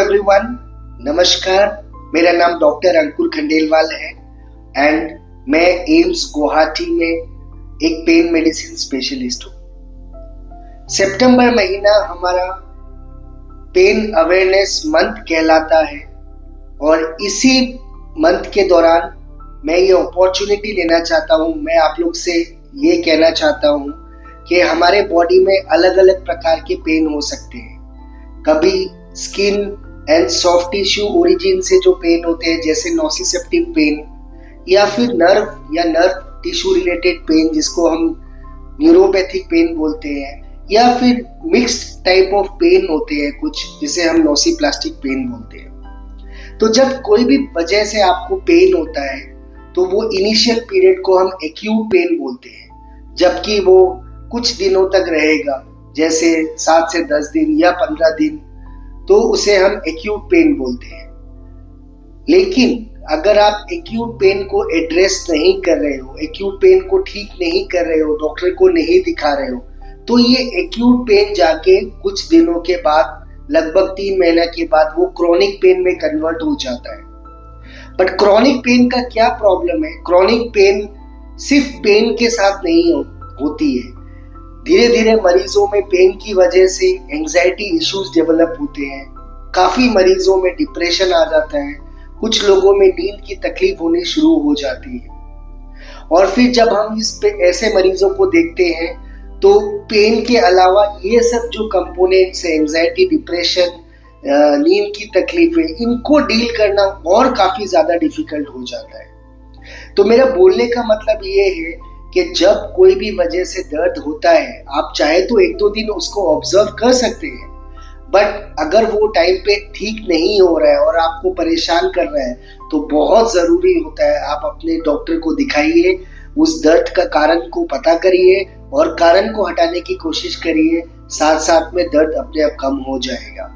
Everyone, नमस्कार। मेरा नाम डॉक्टर अंकुर खंडेलवाल है एंड मैं एम्स गुवाहाटी में एक पेन मेडिसिन स्पेशलिस्ट हूँ। सितंबर महीना हमारा पेन अवेयरनेस मंथ कहलाता है और इसी मंथ के दौरान मैं ये अपॉर्चुनिटी लेना चाहता हूँ, मैं आप लोग से ये कहना चाहता हूँ कि हमारे बॉडी में अलग अलग प्रकार के पेन हो सकते हैं। कभी skin and soft tissue origin से जो पेन होते हैं जैसे नोसिसेप्टिव पेन, या फिर नर्व टिश्यू रिलेटेड पेन जिसको हम न्यूरोपैथिक पेन बोलते हैं, या फिर मिक्स्ड टाइप ऑफ पेन होते हैं कुछ जिसे हम नोसिप्लास्टिक पेन बोलते हैं। तो जब कोई भी वजह से आपको पेन होता है तो वो इनिशियल पीरियड को हम एक्यूट पेन बोलते हैं, जबकि वो कुछ दिनों तक रहेगा, जैसे 7 से 10 दिन या 15 दिन, तो उसे हम एक्यूट पेन बोलते हैं। लेकिन अगर आप एक्यूट पेन को एड्रेस नहीं कर रहे हो, एक्यूट पेन को ठीक नहीं कर रहे हो, डॉक्टर को नहीं दिखा रहे हो, तो ये एक्यूट पेन जाके कुछ दिनों के बाद, लगभग 3 महीने के बाद वो क्रॉनिक पेन में कन्वर्ट हो जाता है। बट क्रॉनिक पेन का क्या प्रॉब्लम है? क्रॉनिक पेन सिर्फ पेन के साथ नहीं होती है। धीरे धीरे मरीजों में पेन की वजह से एंजाइटी इश्यूज डेवलप होते हैं, काफी मरीजों में डिप्रेशन आ जाता है, कुछ लोगों में नींद की तकलीफ होनी शुरू हो जाती है। और फिर जब हम ऐसे मरीजों को देखते हैं तो पेन के अलावा ये सब जो कंपोनेंट्स है, एंजाइटी, डिप्रेशन, नींद की तकलीफें, इनको डील करना और काफी ज्यादा डिफिकल्ट हो जाता है। तो मेरा बोलने का मतलब ये है कि जब कोई भी वजह से दर्द होता है, आप चाहे तो 1-2 दिन उसको ऑब्जर्व कर सकते हैं, बट अगर वो टाइम पे ठीक नहीं हो रहा है और आपको परेशान कर रहा है तो बहुत ज़रूरी होता है आप अपने डॉक्टर को दिखाइए, उस दर्द का कारण को पता करिए और कारण को हटाने की कोशिश करिए, साथ साथ में दर्द अपने आप कम हो जाएगा।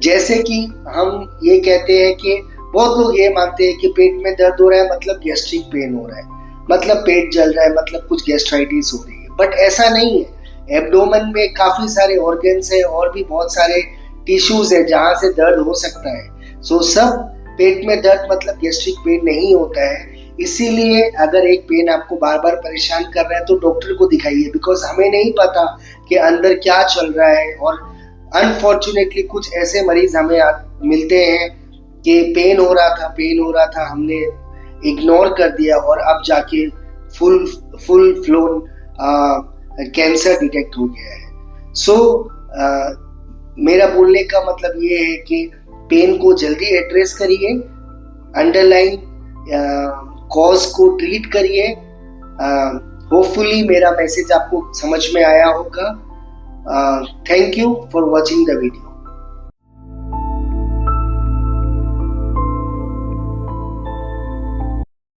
जैसे कि हम ये कहते हैं कि बहुत लोग ये मानते हैं कि पेट में दर्द हो रहा है मतलब गैस्ट्रिक पेन हो रहा है, मतलब पेट जल रहा है, मतलब कुछ गैस्ट्राइटिस हो रही है। बट ऐसा नहीं है। एब्डोमेन में काफी सारे ऑर्गन्स है और भी बहुत सारे टिश्यूज है जहां से दर्द हो सकता है। सो सब पेट में दर्द मतलब गैस्ट्रिक पेन नहीं होता है। इसीलिए अगर एक पेन आपको बार बार परेशान कर रहा है तो डॉक्टर को दिखाइए, बिकॉज हमें नहीं पता कि अंदर क्या चल रहा है। और अनफॉर्चुनेटली कुछ ऐसे मरीज हमें मिलते हैं कि पेन हो रहा था, हमने इग्नोर कर दिया और अब जाके फुल फ्लोन कैंसर डिटेक्ट हो गया है। सो मेरा बोलने का मतलब ये है कि पेन को जल्दी एड्रेस करिए, अंडरलाइन कॉज को ट्रीट करिए। होपफुली मेरा मैसेज आपको समझ में आया होगा। Thank you for watching the video.